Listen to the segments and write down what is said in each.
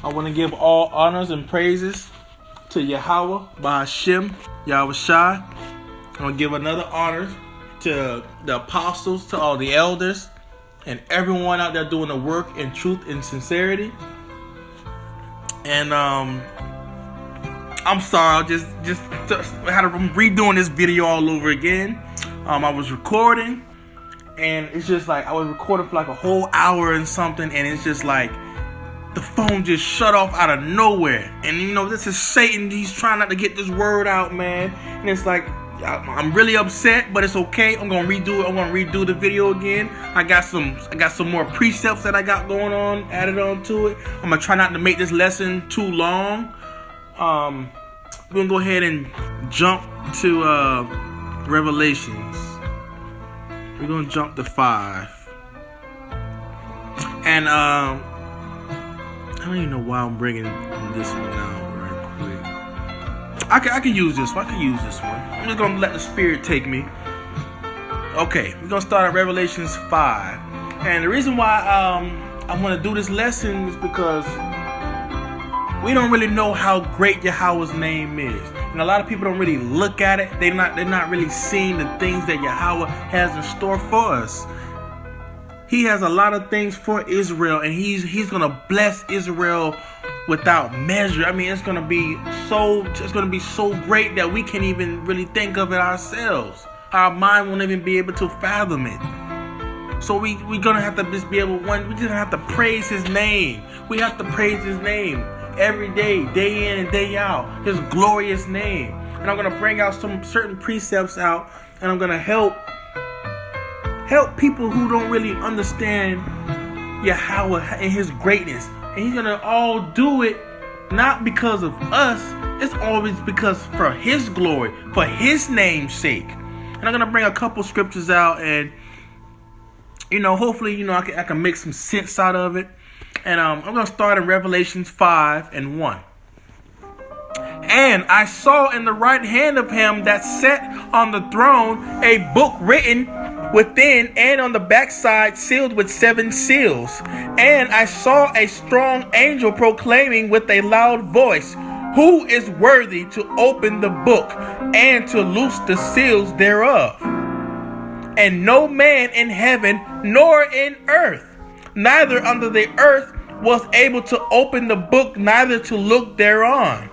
I want to give all honors and praises to Yahweh, Bahashem, Yahweh Shai. I want to give another honor to the apostles, to all the elders, and everyone out there doing the work in truth and sincerity. And I'm sorry, I just had to redoing this video all over again. I was recording, and it's just like I was recording for like a whole hour and something, and it's just like the phone just shut off out of nowhere. And you know, this is Satan. He's trying not to get this word out, man. And it's like I'm really upset, but it's okay. I'm gonna redo it. I'm gonna redo the video again. I got some more precepts that I got going on, added on to it. I'm gonna try not to make this lesson too long. We're gonna go ahead and jump to Revelations. We're gonna jump to 5. And I don't even know why I'm bringing this one out right quick. I can use this one. I'm just gonna let the Spirit take me. Okay, we're gonna start at Revelations 5. And the reason why I want to do this lesson is because we don't really know how great Yahweh's name is. And a lot of people don't really look at it. They're not really seeing the things that Yahweh has in store for us. He has a lot of things for Israel, and he's gonna bless Israel without measure. I mean, it's gonna be so great that we can't even really think of it ourselves. Our mind won't even be able to fathom it. So we're gonna have to just be able we just have to praise His name. We have to praise His name every day, day in and day out. His glorious name. And I'm gonna bring out some certain precepts out, and I'm gonna help people who don't really understand Yahweh and His greatness. And He's gonna all do it not because of us. It's always because for His glory, for His name's sake. And I'm gonna bring a couple scriptures out, and hopefully I can make some sense out of it. And I'm gonna start in Revelations 5:1. And I saw in the right hand of him that sat on the throne a book written within and on the backside, sealed with 7 seals. And I saw a strong angel proclaiming with a loud voice, "Who is worthy to open the book and to loose the seals thereof?" And no man in heaven nor in earth, neither under the earth, was able to open the book, neither to look thereon.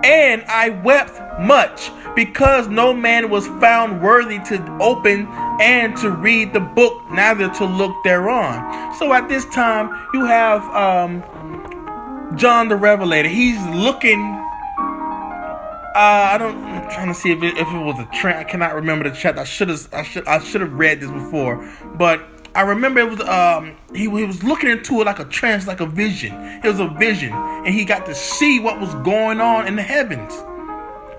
And I wept much, because no man was found worthy to open and to read the book, neither to look thereon. So at this time, you have John the Revelator. He's looking. I'm trying to see if it was a trend. I cannot remember the chapter. I should have read this before, but I remember it was he was looking into it like a trance, like a vision. It was a vision, and he got to see what was going on in the heavens.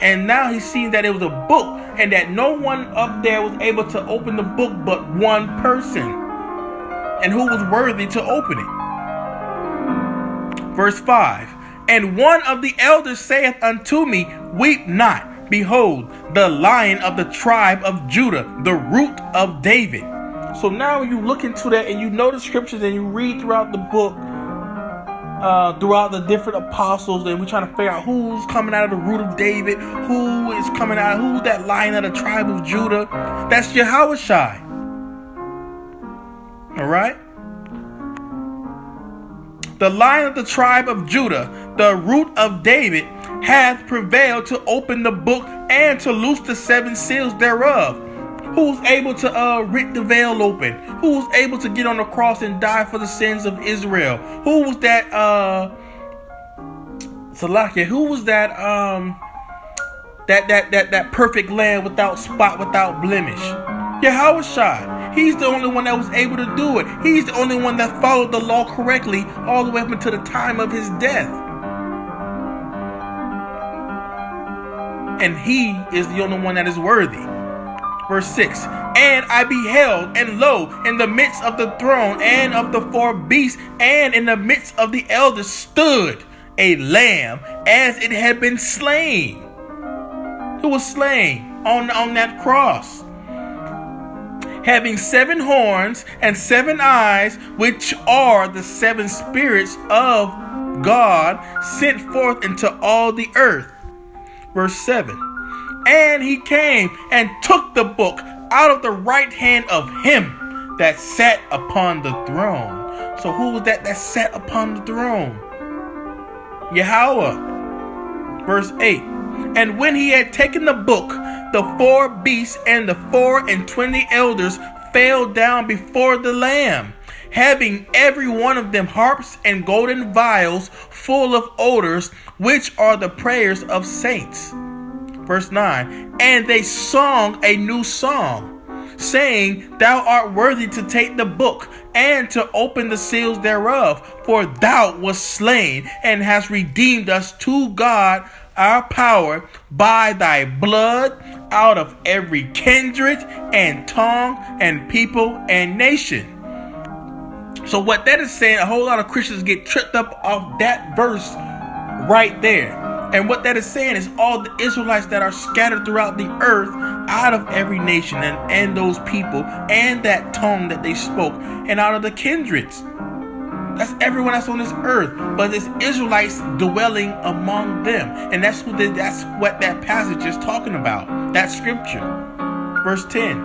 And now he's seeing that it was a book, and that no one up there was able to open the book but one person, and who was worthy to open it. Verse 5. And one of the elders saith unto me, "Weep not. Behold, the Lion of the tribe of Judah, the root of David." So now you look into that, and you know the scriptures, and you read throughout the book, throughout the different apostles, and we're trying to figure out who's coming out of the root of David, who's that Lion of the tribe of Judah. That's Yahweh Shai. All right? The Lion of the tribe of Judah, the root of David, hath prevailed to open the book and to loose the 7 seals thereof. Who's able to rip the veil open? Who's able to get on the cross and die for the sins of Israel? Who was that Salakia? Who was that that perfect lamb without spot, without blemish? Yahweh Shai. He's the only one that was able to do it. He's the only one that followed the law correctly all the way up until the time of his death. And he is the only one that is worthy. Verse 6. And I beheld, and lo, in the midst of the throne and of the 4 beasts, and in the midst of the elders, stood a lamb as it had been slain. Who was slain on that cross, having 7 horns and 7 eyes, which are the 7 spirits of God sent forth into all the earth. Verse 7. And he came and took the book out of the right hand of him that sat upon the throne. So who was that sat upon the throne? Yahweh. Verse 8. And when he had taken the book, the 4 beasts and the 24 elders fell down before the Lamb, having every one of them harps and golden vials full of odors, which are the prayers of saints. Verse 9. And they sung a new song, saying, Thou art worthy to take the book and to open the seals thereof, for thou wast slain and hast redeemed us to God our power by thy blood out of every kindred and tongue and people and nation. So what that is saying, a whole lot of Christians get tripped up off that verse right there. And what that is saying is all the Israelites that are scattered throughout the earth, out of every nation and those people and that tongue that they spoke, and out of the kindreds. That's everyone that's on this earth, but it's Israelites dwelling among them. And that's what that passage is talking about, that scripture. Verse 10.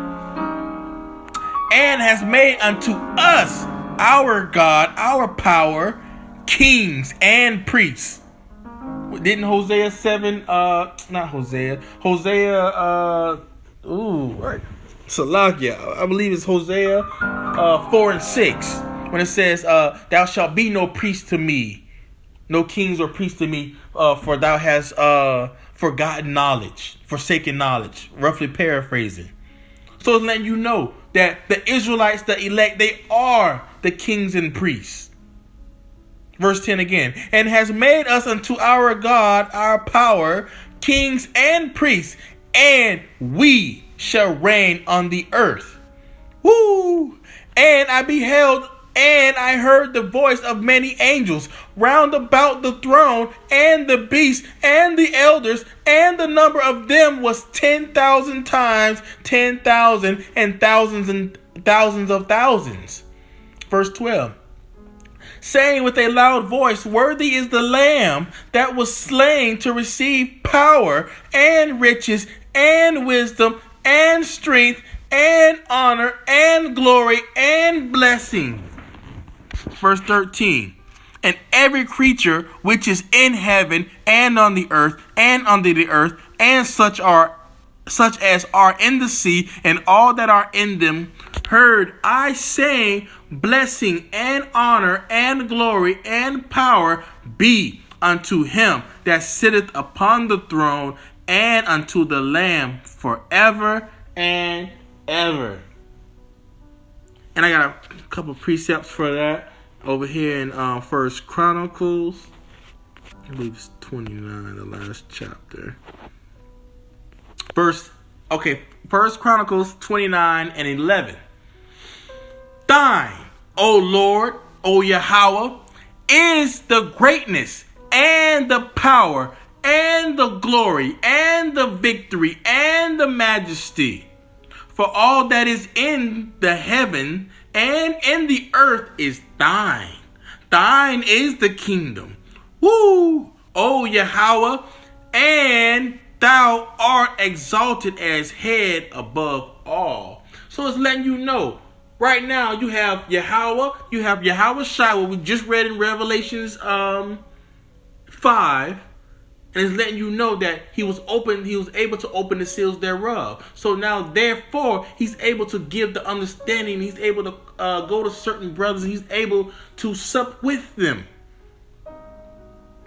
And has made unto us our God, our power, kings and priests. Didn't Hosea 7, not Hosea, right. Salakia, I believe it's Hosea 4 and 6. When it says, thou shalt be no priest to me, no kings or priests to me, for thou hast forgotten knowledge, forsaken knowledge, roughly paraphrasing. So it's letting you know that the Israelites, the elect, they are the kings and priests. Verse 10 again. And has made us unto our God, our power, kings and priests, and we shall reign on the earth. Woo! And I beheld, and I heard the voice of many angels round about the throne, and the beasts, and the elders, and the number of them was 10,000 times 10,000, and thousands of thousands. Verse 12. Saying with a loud voice, Worthy is the Lamb that was slain to receive power, and riches, and wisdom, and strength, and honor, and glory, and blessing. Verse 13. And every creature which is in heaven, and on the earth, and under the earth, and such as are in the sea, and all that are in them, heard I say, blessing and honor and glory and power be unto him that sitteth upon the throne, and unto the Lamb forever and ever. And I got a couple precepts for that over here in First Chronicles. I believe it's 29, the last chapter. First Chronicles 29 and 11. Thine, O Lord, O Yahweh, is the greatness and the power and the glory and the victory and the majesty. For all that is in the heaven and in the earth is thine. Thine is the kingdom. Woo! O Yahweh, and thou art exalted as head above all. So it's letting you know. Right now, you have Yahweh, you have Yahweh Shai, what we just read in Revelations 5, and it's letting you know that he was able to open the seals thereof. So now, therefore, he's able to give the understanding, he's able to go to certain brothers, and he's able to sup with them.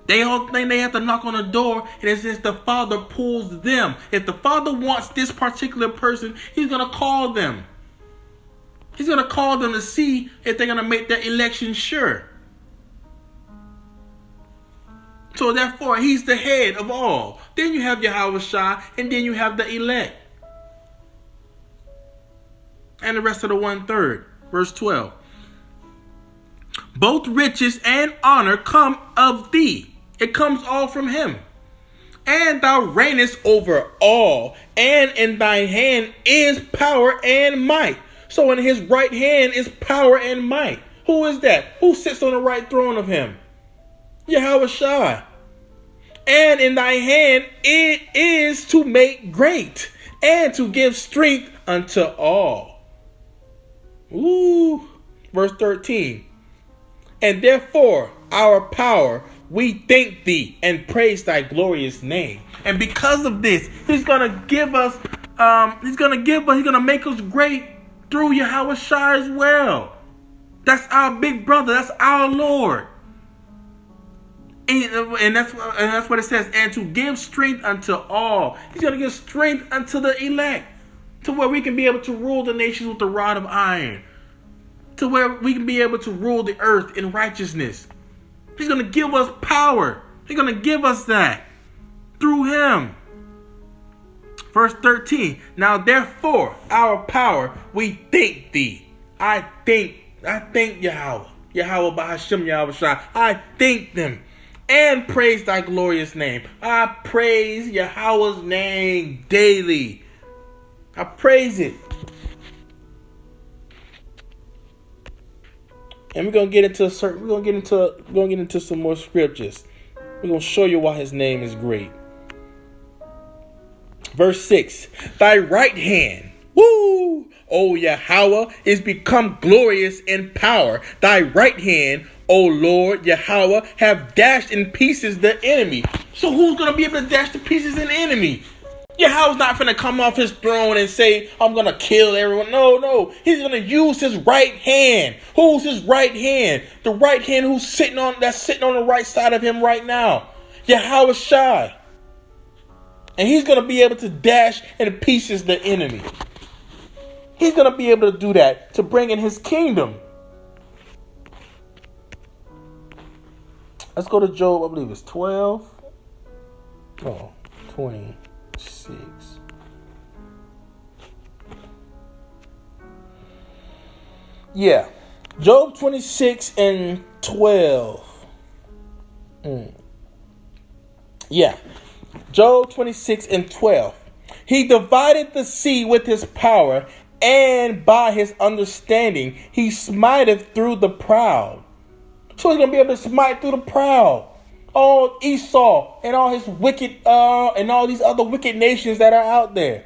They all think they have to knock on the door, and it says the Father pulls them. If the Father wants this particular person, he's going to call them. He's going to call them to see if they're going to make their election sure. So therefore, he's the head of all. Then you have Yahweh Shai, and then you have the elect. And the rest of the 1/3. Verse 12. Both riches and honor come of thee. It comes all from him. And thou reignest over all, and in thy hand is power and might. So in his right hand is power and might. Who is that? Who sits on the right throne of him? Yahweh Shai. And in thy hand it is to make great and to give strength unto all. Ooh. Verse 13. And therefore our power, we thank thee and praise thy glorious name. And because of this, he's going to give us, he's going to make us great through Yahweh Shai as well. That's our big brother. That's our Lord. And that's what it says. And to give strength unto all. He's going to give strength unto the elect. To where we can be able to rule the nations with the rod of iron. To where we can be able to rule the earth in righteousness. He's going to give us power. He's going to give us that. Through him. Verse 13. Now therefore, our power, we thank thee. I thank Yahweh. Yahweh Bahashim Yahweh Shai. I thank them. And praise thy glorious name. I praise Yahweh's name daily. I praise it. And we're gonna get into some more scriptures. We're gonna show you why his name is great. Verse 6. Thy right hand, woo, O Yahweh, is become glorious in power. Thy right hand, O Lord Yahweh, have dashed in pieces the enemy. So who's going to be able to dash to pieces an enemy? Yahweh's not going to come off his throne and say, I'm going to kill everyone. No. He's going to use his right hand. Who's his right hand? The right hand that's sitting on the right side of him right now. Yahweh Shai. And he's going to be able to dash in pieces the enemy. He's going to be able to do that to bring in his kingdom. Let's go to Job, I believe it's 12. Oh, 26. Yeah. Job 26 and 12. Yeah. Job 26 and 12. He divided the sea with his power, and by his understanding he smiteth through the proud. So he's going to be able to smite through the proud. All Esau and all his wicked, and all these other wicked nations that are out there.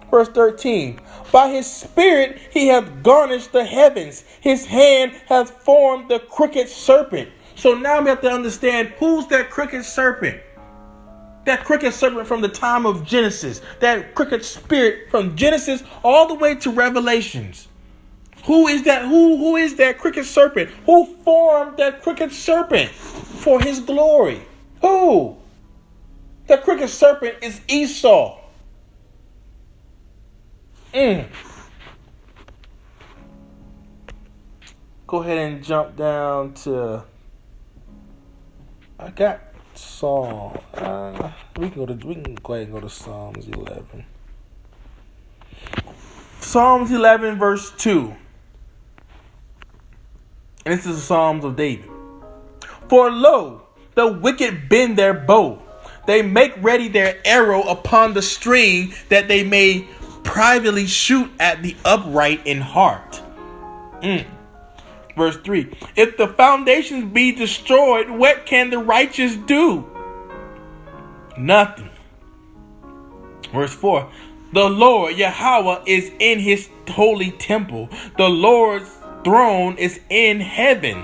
Verse 13. By his spirit he hath garnished the heavens. His hand hath formed the crooked serpent. So now we have to understand who's that crooked serpent. That crooked serpent from the time of Genesis. That crooked spirit from Genesis all the way to Revelations. Who is that? Who is that crooked serpent? Who formed that crooked serpent for his glory? Who? That crooked serpent is Esau. Go ahead and jump down to. I got Psalm. We can go ahead and go to Psalms 11. Psalms 11 verse 2. And this is the Psalms of David. For lo, the wicked bend their bow. They make ready their arrow upon the string, that they may privately shoot at the upright in heart. Verse 3. If the foundations be destroyed, what can the righteous do? Nothing. Verse 4. The Lord Yahweh is in his holy temple. The Lord's throne is in heaven.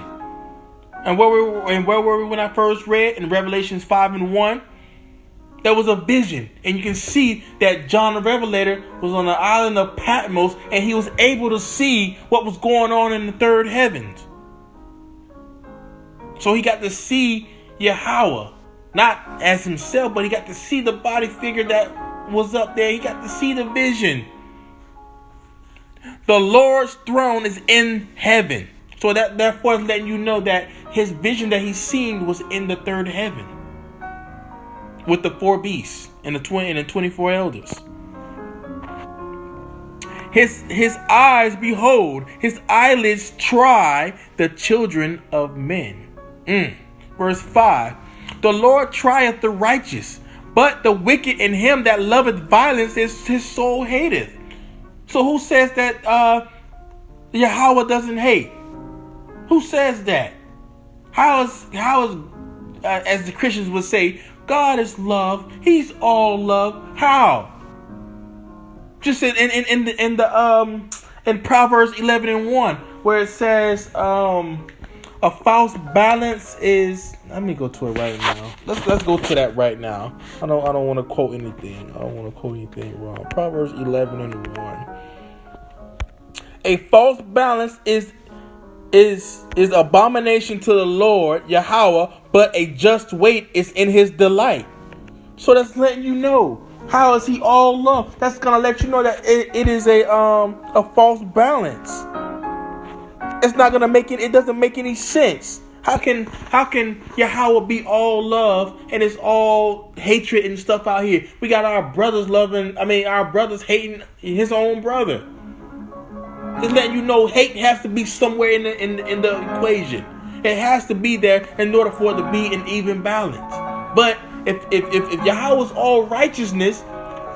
And where were we when I first read? In Revelations 5 and 1. There was a vision. And you can see that John the Revelator was on the island of Patmos. And he was able to see what was going on in the third heavens. So he got to see Yahweh. Not as himself, but he got to see the body figure that was up there. He got to see the vision. The Lord's throne is in heaven. So that therefore is letting you know that his vision that he seen was in the third heaven. With the 4 beasts and the 24 elders. His eyes behold, his eyelids try the children of men. Verse 5. The Lord trieth the righteous, but the wicked in him that loveth violence his soul hateth. So who says that Yahweh doesn't hate? Who says that? How is as the Christians would say, God is love. He's all love. How? Just in Proverbs 11:1, where it says, a false balance is. Let me go to it right now. Let's go to that right now. I don't want to quote anything. I don't want to quote anything wrong. Proverbs 11:1. A false balance is abomination to the Lord Yahweh, but a just weight is in his delight. So that's letting you know, how is he all love? That's gonna let you know that it is a false balance. It's not gonna make it. It doesn't make any sense. How can Yahweh be all love and it's all hatred and stuff out here? We got our brothers our brothers hating his own brother. It's letting you know hate has to be somewhere in the equation. It has to be there in order for it to be an even balance. But if Yahweh is all righteousness,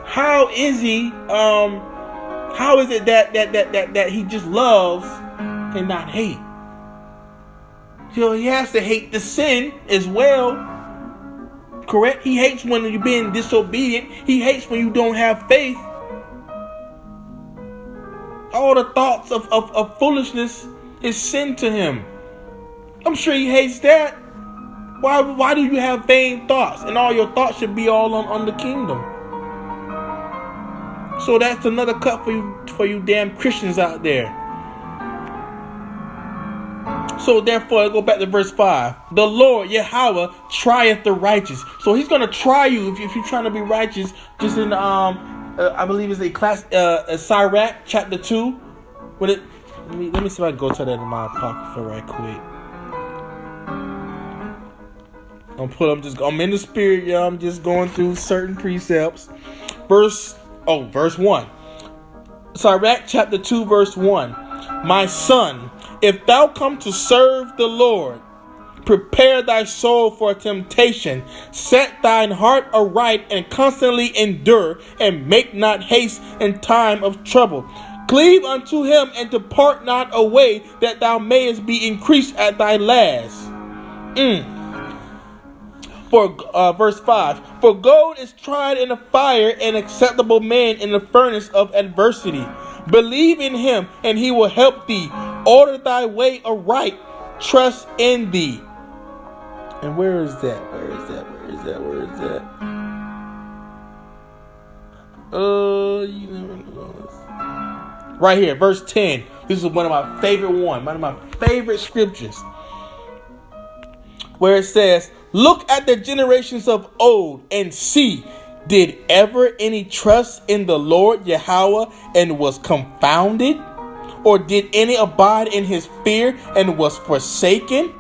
how is he? How is it that he just loves and not hate? So he has to hate the sin as well. Correct? He hates when you're being disobedient. He hates when you don't have faith. All the thoughts of foolishness is sin to him. I'm sure he hates that. Why do you have vain thoughts? And all your thoughts should be all on the kingdom. So that's another cut for you damn Christians out there. So therefore, I go back to verse 5. The Lord, Yahweh, trieth the righteous. So he's going to try you if you're trying to be righteous. Just in, I believe it's Sirach chapter 2. Let me see if I can go to that in my apocrypha right quick. I'm in the spirit, y'all. I'm just going through certain precepts. Verse 1. Sirach chapter 2, verse 1. My son, if thou come to serve the Lord, prepare thy soul for temptation. Set thine heart aright and constantly endure, and make not haste in time of trouble. Cleave unto him and depart not away, that thou mayest be increased at thy last. For verse 5, for gold is tried in the fire, and acceptable man in the furnace of adversity. Believe in him, and he will help thee. Order thy way aright. Trust in thee. And where is that? You never know. Right here, verse 10. This is one of my favorite scriptures. Where it says, look at the generations of old and see, did ever any trust in the Lord Yahweh and was confounded? Or did any abide in his fear and was forsaken?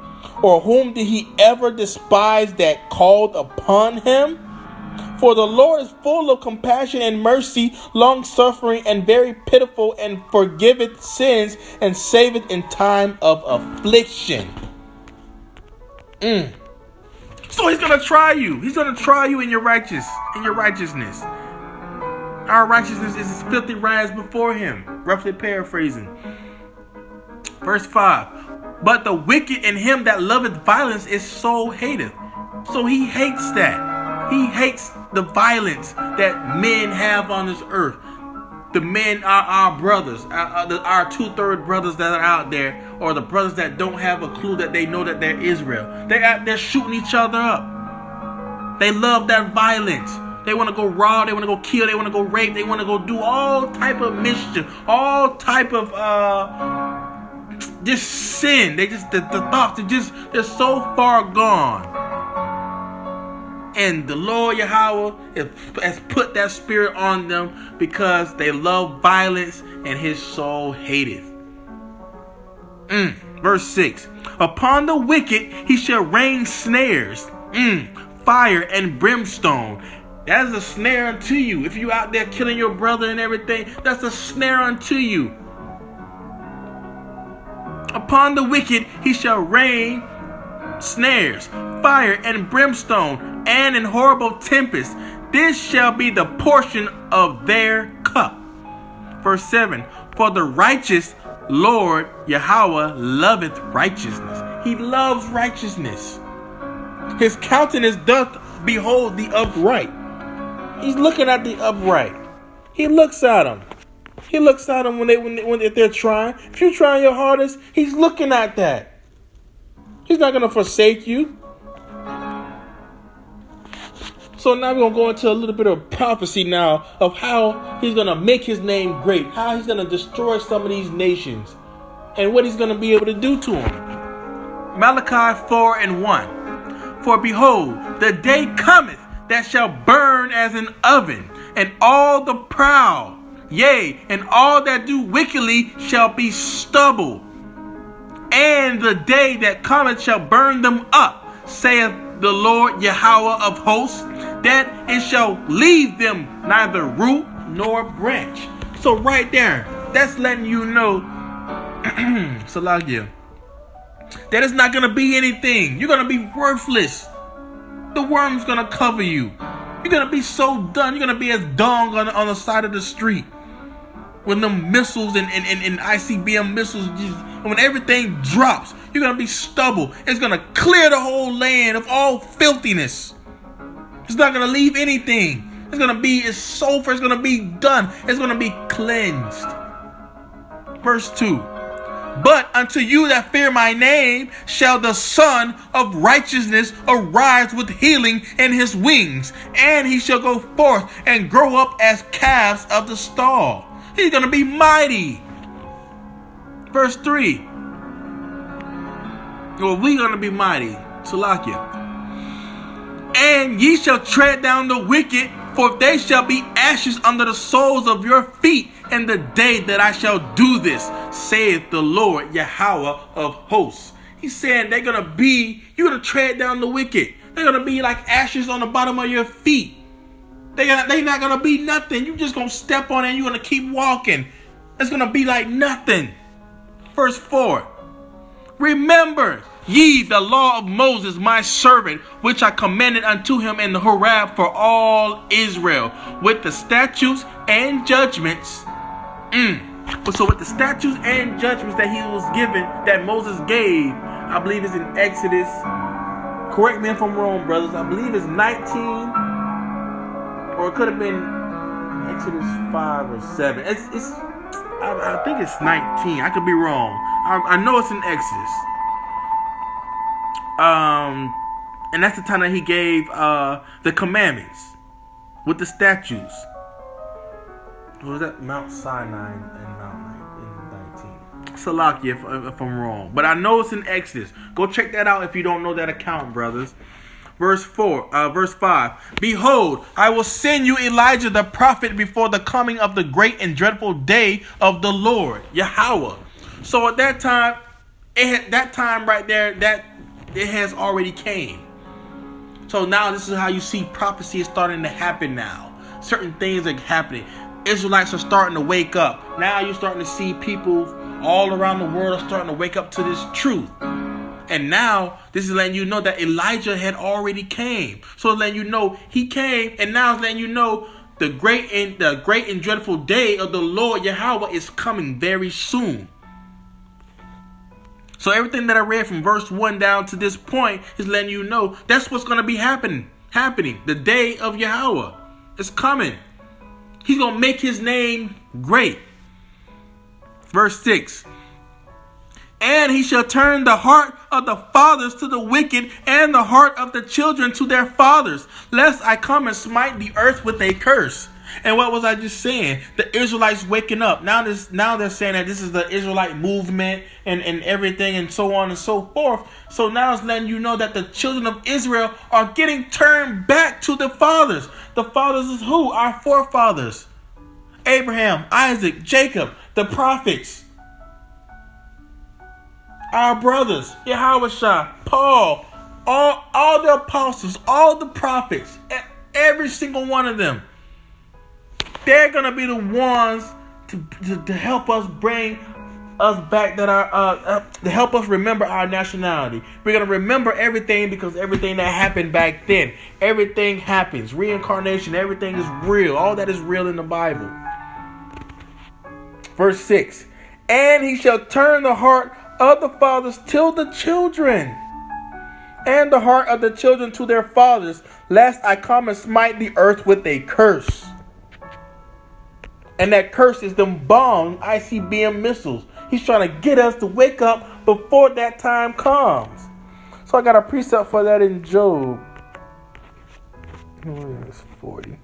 Or whom did he ever despise that called upon him? For the Lord is full of compassion and mercy, long-suffering and very pitiful, and forgiveth sins and saveth in time of affliction. So he's gonna try you. He's gonna try you in your righteousness. Our righteousness is as filthy rags before him. Roughly paraphrasing. Verse 5. But the wicked and him that loveth violence is so hateth. So he hates that. He hates the violence that men have on this earth. The men are our brothers, our 2/3 brothers that are out there, or the brothers that don't have a clue that they know that they're Israel. They're out there shooting each other up. They love that violence. They want to go rob, they want to go kill, they want to go rape, they want to go do all type of mischief, all type of just sin. They just the thoughts they're so far gone. And the Lord Yahweh has put that spirit on them because they love violence and his soul hateth. Verse 6. Upon the wicked he shall rain snares, fire and brimstone. That is a snare unto you. If you out there killing your brother and everything, that's a snare unto you. Upon the wicked he shall rain snares, fire and brimstone, and in horrible tempest. This shall be the portion of their cup. Verse 7. For the righteous Lord Yahweh loveth righteousness. He loves righteousness. His countenance doth behold the upright. He's looking at the upright. He looks at them. He looks at them when if they're trying. If you're trying your hardest, he's looking at that. He's not going to forsake you. So now we're going to go into a little bit of prophecy now of how he's going to make his name great, how he's going to destroy some of these nations, and what he's going to be able to do to them. Malachi 4:1. For behold, the day cometh that shall burn as an oven, and all the proud, yea, and all that do wickedly shall be stubble. And the day that cometh shall burn them up, saith the Lord Yahweh of hosts, that it shall leave them neither root nor branch. So right there, that's letting you know, Salagia, that it's not going to be anything. You're going to be worthless. The worm's going to cover you. You're going to be so done. You're going to be as dung on the side of the street. When the missiles and ICBM missiles, when everything drops, you're going to be stubble. It's going to clear the whole land of all filthiness. It's not going to leave anything. It's going to be, it's sulfur. It's going to be done. It's going to be cleansed. Verse 2. But unto you that fear my name shall the Son of Righteousness arise with healing in his wings, and he shall go forth and grow up as calves of the stall. He's going to be mighty. Verse 3. Well, we're going to be mighty. Salakia. And ye shall tread down the wicked, for they shall be ashes under the soles of your feet in the day that I shall do this, saith the Lord Yahweh of hosts. He's saying you're going to tread down the wicked. They're going to be like ashes on the bottom of your feet. They're not going to be nothing. You're just going to step on it and you're going to keep walking. It's going to be like nothing. Verse 4. Remember ye the law of Moses my servant, which I commanded unto him in the Horeb for all Israel, with the statutes and judgments. So with the statutes and judgments that he was given, that Moses gave, I believe it's in Exodus. Correct me if I'm wrong, brothers. I believe it's 19. Or it could have been Exodus 5 or 7. I think it's 19. I could be wrong. I know it's in Exodus. And that's the time that he gave the commandments with the statutes. Was that Mount Sinai and Mount 19? Salakia if I'm wrong. But I know it's in Exodus. Go check that out if you don't know that account, brothers. Verse 5. Behold, I will send you Elijah the prophet before the coming of the great and dreadful day of the Lord, Yahweh. So at that time, right there, that it has already came. So now this is how you see prophecy is starting to happen now. Certain things are happening. Israelites are starting to wake up. Now you're starting to see people all around the world are starting to wake up to this truth. And now this is letting you know that Elijah had already came. So it's letting you know he came, and now it's letting you know the great and dreadful day of the Lord Yahweh is coming very soon. So everything that I read from verse 1 down to this point is letting you know that's what's going to be happening. The day of Yahweh is coming. He's going to make his name great. Verse 6. And he shall turn the heart of the fathers to the wicked, and the heart of the children to their fathers, lest I come and smite the earth with a curse. And what was I just saying? The Israelites waking up. Now they're saying that this is the Israelite movement and everything and so on and so forth. So now it's letting you know that the children of Israel are getting turned back to the fathers. The fathers is who? Our forefathers. Abraham, Isaac, Jacob, the prophets. Our brothers, Yahweh, Paul, all the apostles, all the prophets, every single one of them. They're going to be the ones to help us bring us back, to help us remember our nationality. We're going to remember everything because everything that happened back then. Everything happens. Reincarnation, everything is real. All that is real in the Bible. Verse 6. And he shall turn the heart of the fathers till the children, and the heart of the children to their fathers, lest I come and smite the earth with a curse. And that curse is them bomb ICBM missiles. He's trying to get us to wake up before that time comes. So I got a precept for that in Job. It's 40.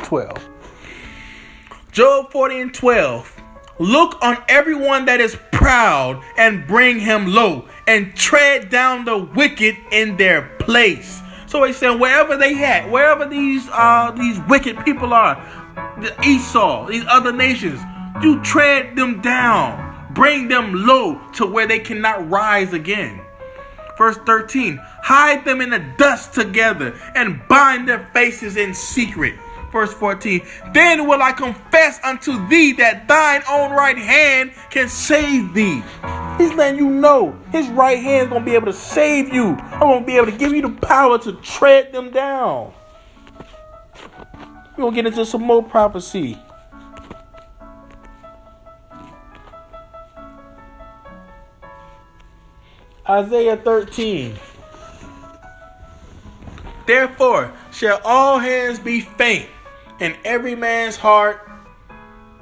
12. Job 40 and 12. Look on everyone that is proud and bring him low, and tread down the wicked in their place. So he's saying wherever they at, wherever these wicked people are, the Esau, these other nations, you tread them down, bring them low to where they cannot rise again. Verse 13, hide them in the dust together and bind their faces in secret. Verse 14, then will I confess unto thee that thine own right hand can save thee. He's letting you know his right hand is going to be able to save you. I'm going to be able to give you the power to tread them down. We're going to get into some more prophecy. Isaiah 13. Therefore shall all hands be faint, and every man's heart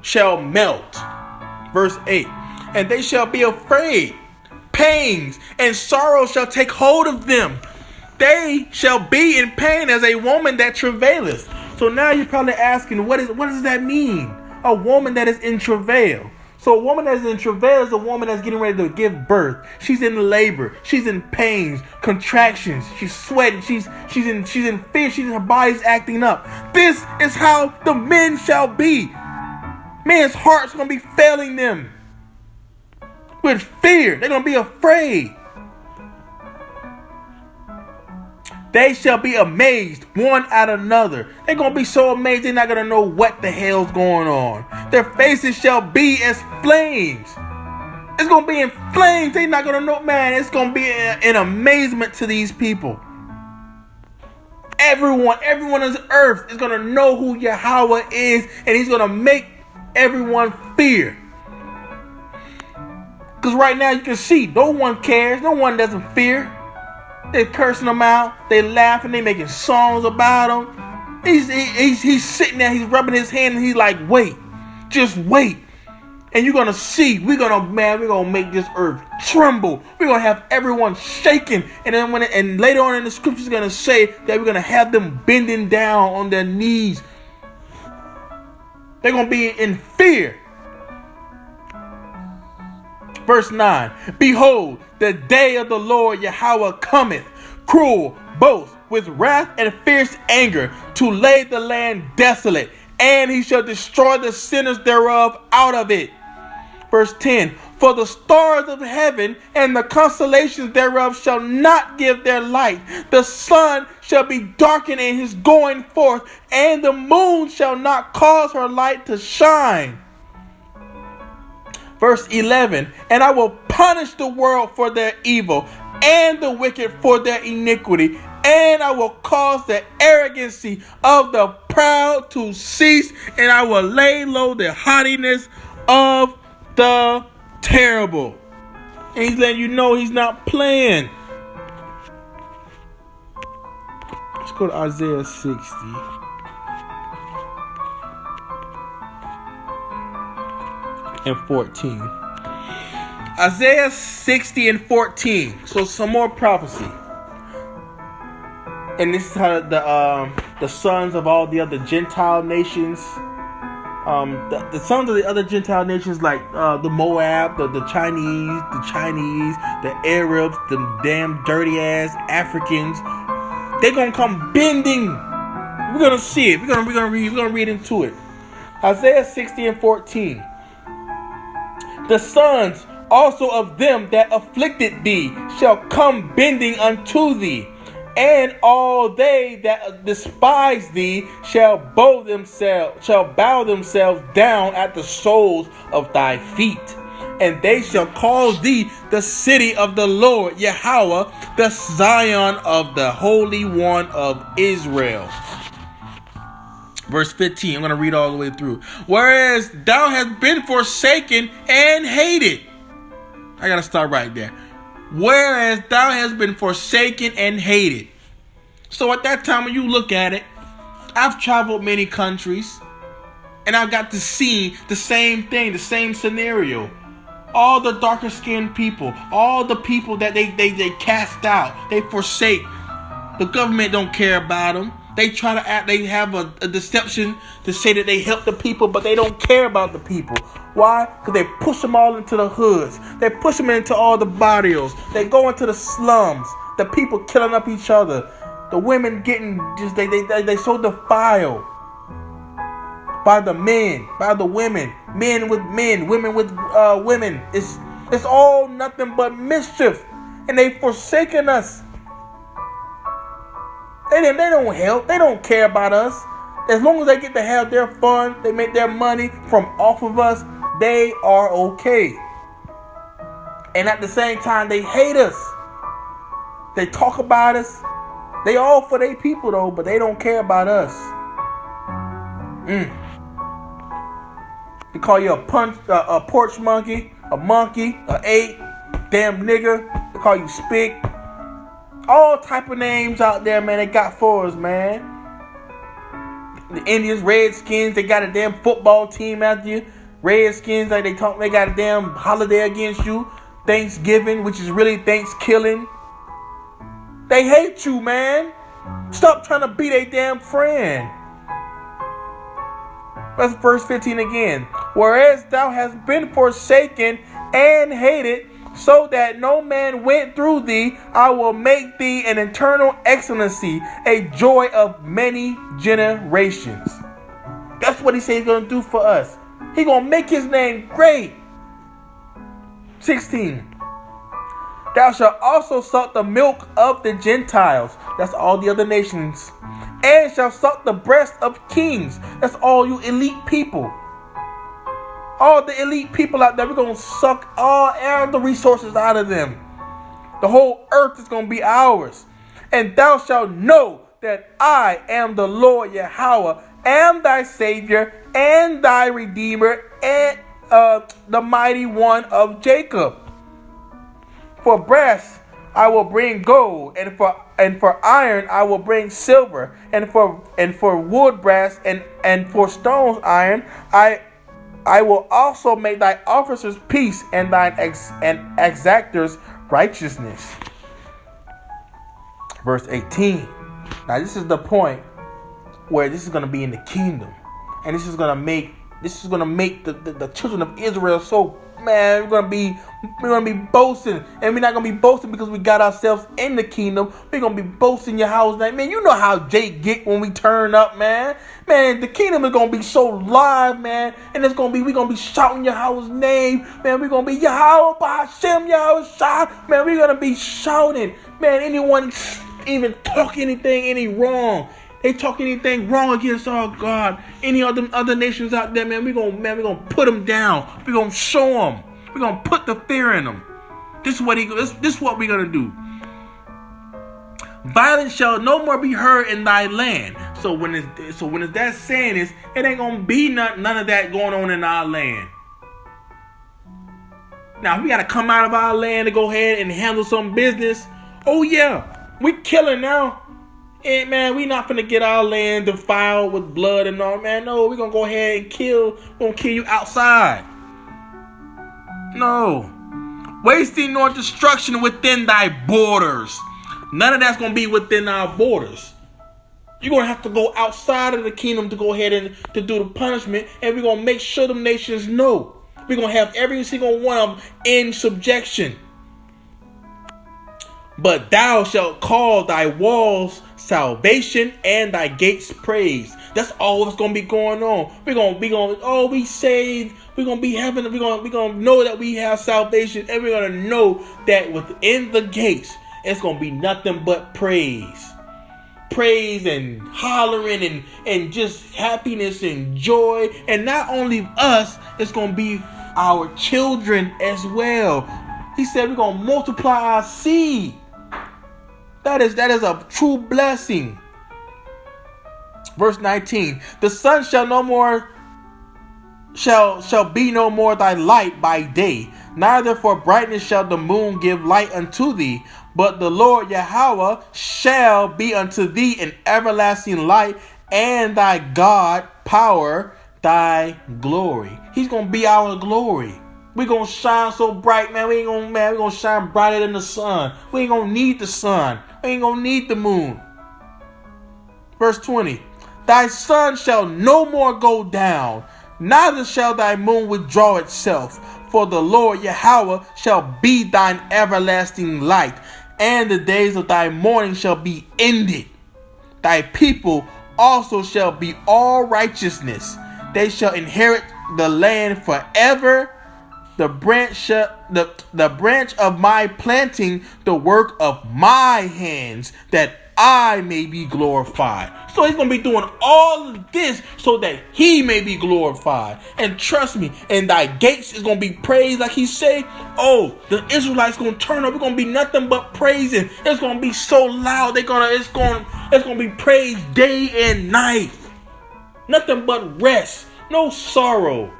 shall melt. Verse 8. And they shall be afraid. Pangs and sorrow shall take hold of them. They shall be in pain as a woman that travaileth. So now you're probably asking, what does that mean? A woman that is in travail. So a woman that's in travail is a woman that's getting ready to give birth. She's in labor. She's in pains, contractions. She's sweating. She's in fear. Her body's acting up. This is how the men shall be. Men's hearts are going to be failing them with fear. They're going to be afraid. They shall be amazed one at another. They're going to be so amazed they're not going to know what the hell's going on. Their faces shall be as flames. It's going to be in flames. They're not going to know, man. It's going to be an amazement to these people. Everyone on this earth is going to know who Yahweh is, and he's going to make everyone fear. Because right now you can see no one cares. No one doesn't fear. They're cursing them out. They laughing. They making songs about him. He's sitting there. He's rubbing his hand, and he's like, "Wait, just wait." And you're gonna see. We're gonna make this earth tremble. We're gonna have everyone shaking. And then and later on in the scripture, is gonna say that we're gonna have them bending down on their knees. They're gonna be in fear. Verse 9, behold, the day of the Lord Yahweh cometh, cruel, both with wrath and fierce anger, to lay the land desolate, and he shall destroy the sinners thereof out of it. Verse 10, for the stars of heaven and the constellations thereof shall not give their light. The sun shall be darkened in his going forth, and the moon shall not cause her light to shine. Verse 11, and I will punish the world for their evil and the wicked for their iniquity, and I will cause the arrogancy of the proud to cease, and I will lay low the haughtiness of the terrible. And he's letting you know he's not playing. Let's go to Isaiah 60. And 14. Isaiah 60 and 14. So some more prophecy. And this is how the sons of all the other Gentile nations, the sons of the other Gentile nations, like the Moab, the Chinese, the Arabs, the damn dirty ass Africans, they're gonna come bending. We're gonna see it. We're gonna read into it. Isaiah 60 and 14. The sons also of them that afflicted thee shall come bending unto thee, and all they that despise thee shall bow themselves down at the soles of thy feet. And they shall call thee the city of the Lord Yahweh, the Zion of the Holy One of Israel. Verse 15, I'm going to read all the way through. Whereas thou hast been forsaken and hated, I gotta start right there. Whereas thou hast been forsaken and hated. So at that time, when you look at it, I've traveled many countries, and I've got to see the same thing, the same scenario. All the darker skinned people, all the people that they cast out, they forsake. The government don't care about them. They try to act, they have a deception to say that they help the people, but they don't care about the people. Why? Because they push them all into the hoods. They push them into all the barrios. They go into the slums. The people killing up each other. The women getting just, they so defiled by the men, by the women. Men with men, women with women. It's all nothing but mischief. And they forsaken us. They don't help. They don't care about us. As long as they get to have their fun, they make their money from off of us, they are okay. And at the same time, they hate us. They talk about us. They all for their people though, but they don't care about us. They call you a porch monkey, a ape, damn nigger. They call you spick. All type of names out there, man, they got for us, man. The Indians, Redskins, they got a damn football team after you. Redskins, like they got a damn holiday against you. Thanksgiving, which is really Thanksgiving. They hate you, man. Stop trying to be their damn friend. That's verse 15 again. Whereas thou hast been forsaken and hated, so that no man went through thee, I will make thee an eternal excellency, a joy of many generations. That's what he said he's going to do for us. He's going to make his name great. 16. Thou shalt also suck the milk of the Gentiles. That's all the other nations. And shalt suck the breast of kings. That's all you elite people. All the elite people out there, we're going to suck all the resources out of them. The whole earth is going to be ours. And thou shalt know that I am the Lord Yahweh, am thy Savior, and thy Redeemer, and the mighty one of Jacob. For brass I will bring gold, and for iron I will bring silver, and for wood brass, and for stones iron I will also make thy officers peace, and thine exactors righteousness. Verse 18. Now this is the point where this is going to be in the kingdom, and this is going to make the children of Israel so, man, we're gonna be boasting, and we're not gonna be boasting because we got ourselves in the kingdom. We're gonna be boasting your house, man. You know how Jake get when we turn up, man. Man, the kingdom is gonna be so live, man, and we're gonna be shouting your house name, man. We're gonna be Yahweh Hashem, Yahweh Shah, man. We're gonna be shouting, man. Anyone even talk any wrong. They talk anything wrong against our God, any other nations out there, man, we're gonna put them down. We're gonna show them. We're gonna put the fear in them. This is what we're gonna do. Violence shall no more be heard in thy land. So when it's that saying is, it ain't gonna be none of that going on in our land. Now, if we gotta come out of our land to go ahead and handle some business, oh yeah, we killing now. And man, we not finna get our land defiled with blood and all, man. No, we're gonna go ahead and kill you outside. No. Wasting nor destruction within thy borders. None of that's gonna be within our borders. You're gonna have to go outside of the kingdom to go ahead and to do the punishment, and we're gonna make sure them nations know. We're gonna have every single one of them in subjection. But thou shalt call thy walls salvation and thy gates praise. That's all that's gonna be going on. We're gonna we saved. We're gonna be having. We're gonna know that we have salvation, and we're gonna know that within the gates it's gonna be nothing but praise and hollering and just happiness and joy. And not only us, it's gonna be our children as well. He said we're gonna multiply our seed. That is a true blessing. Verse 19. The sun shall be no more thy light by day, neither for brightness shall the moon give light unto thee, but the Lord Yahweh shall be unto thee an everlasting light, and thy God power, thy glory. He's going to be our glory. We're going to shine so bright, man. We're going to shine brighter than the sun. We ain't going to need the sun. We ain't going to need the moon. Verse 20. Thy sun shall no more go down, neither shall thy moon withdraw itself. For the Lord Yahweh shall be thine everlasting light, and the days of thy mourning shall be ended. Thy people also shall be all righteousness. They shall inherit the land forever. The branch of my planting, the work of my hands, that I may be glorified. So he's going to be doing all of this so that he may be glorified. And trust me, and thy gates is going to be praised, like he said. Oh, the Israelites going to turn up. It's going to be nothing but praising. It's going to be so loud. It's going to be praised day and night. Nothing but rest. No sorrow.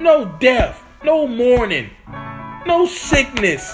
No death. No mourning. No sickness.